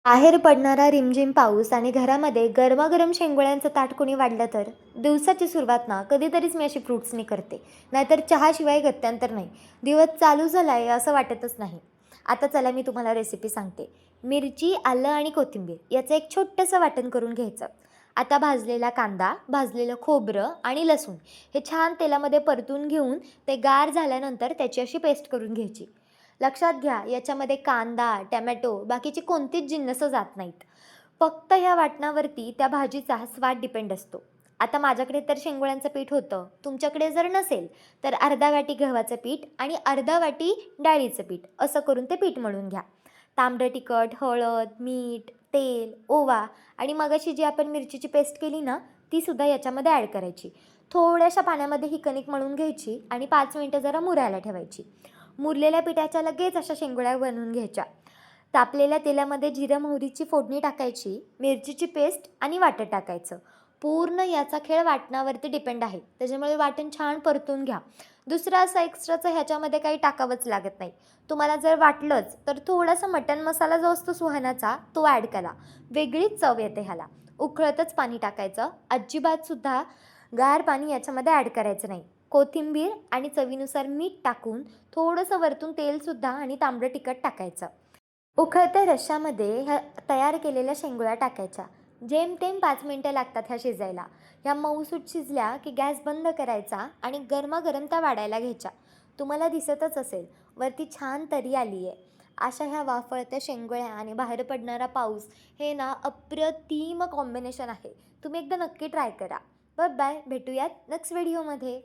बाहेर पडणारा रिमझिम पाऊस आणि घरामध्ये गरमागरम शेंगोळ्यांचं ताट कोणी वाढलं तर दिवसाची सुरुवात ना कधीतरीच मी अशी फ्रुट्सनी करते. नाहीतर चहाशिवाय गत्यांतर नाही. दिवस चालू झाला आहे असं वाटतच नाही. आता चला मी तुम्हाला रेसिपी सांगते. मिरची, आलं आणि कोथिंबीर याचं एक छोटंसं वाटण करून घ्यायचं. आता भाजलेला कांदा, भाजलेलं खोबरं आणि लसूण हे छान तेलामध्ये परतून घेऊन ते गार झाल्यानंतर त्याची अशी पेस्ट करून घ्यायची. लक्षात घ्या, याच्यामध्ये कांदा, टोमॅटो बाकीची कोणतीच जिन्नसं जात नाहीत. फक्त ह्या वाटणावरती त्या भाजीचा स्वाद डिपेंड असतो. आता माझ्याकडे तर शेंगोळ्यांचं पीठ होतं. तुमच्याकडे जर नसेल, तर अर्धा वाटी गव्हाचं पीठ आणि अर्धा वाटी डाळीचं पीठ असं करून ते पीठ मळून घ्या. तांबडं तिखट, हळद, मीठ, तेल, ओवा आणि मगाशी जी आपण मिरचीची पेस्ट केली ना, तीसुद्धा याच्यामध्ये ॲड करायची. थोड्याशा पाण्यामध्ये ही कणिक मळून घ्यायची आणि 5 मिनिटं जरा मुरायला ठेवायची. मुरलेल्या पिठाच्या लगेच अशा शेंगोळ्या बनवून घ्यायच्या. तापलेल्या तेलामध्ये जिरं मोहरीची फोडणी टाकायची, मिरचीची पेस्ट आणि वाटण टाकायचं. पूर्ण याचा खेळ वाटणावरती डिपेंड आहे. त्याच्यामुळे वाटण छान परतून घ्या. दुसरं असं एक्स्ट्राचं ह्याच्यामध्ये काही टाकावंच लागत नाही. तुम्हाला जर वाटलंच तर थोडासा मटण मसाला जो असतो सुहानाचा तो ॲड करा. वेगळीच चव येते ह्याला. उकळतच पाणी टाकायचं. अजिबातसुद्धा गार पाणी याच्यामध्ये ॲड करायचं नाही. कोथिंबीर आणि चवीनुसार मीठ टाकून थोडंसं वरतून तेलसुद्धा आणि तांबडं तिखट टाकायचं. उकळत्या रश्श्यामध्ये ह्या तयार केलेल्या शेंगोळ्या टाकायच्या. जेमतेम 5 मिनिटं लागतात ह्या शिजायला. ह्या मऊसूत शिजल्या की गॅस बंद करायचा आणि गरमागरम त्या वाढायला घ्यायच्या. तुम्हाला दिसतच असेल वरती छान तरी आली आहे. अशा ह्या वाफळत्या शेंगोळ्या आणि बाहेर पडणारा पाऊस हे ना अप्रतिम कॉम्बिनेशन आहे. तुम्ही एकदा नक्की ट्राय करा. Bye bye. भेटूयात नेक्स्ट व्हिडिओमध्ये.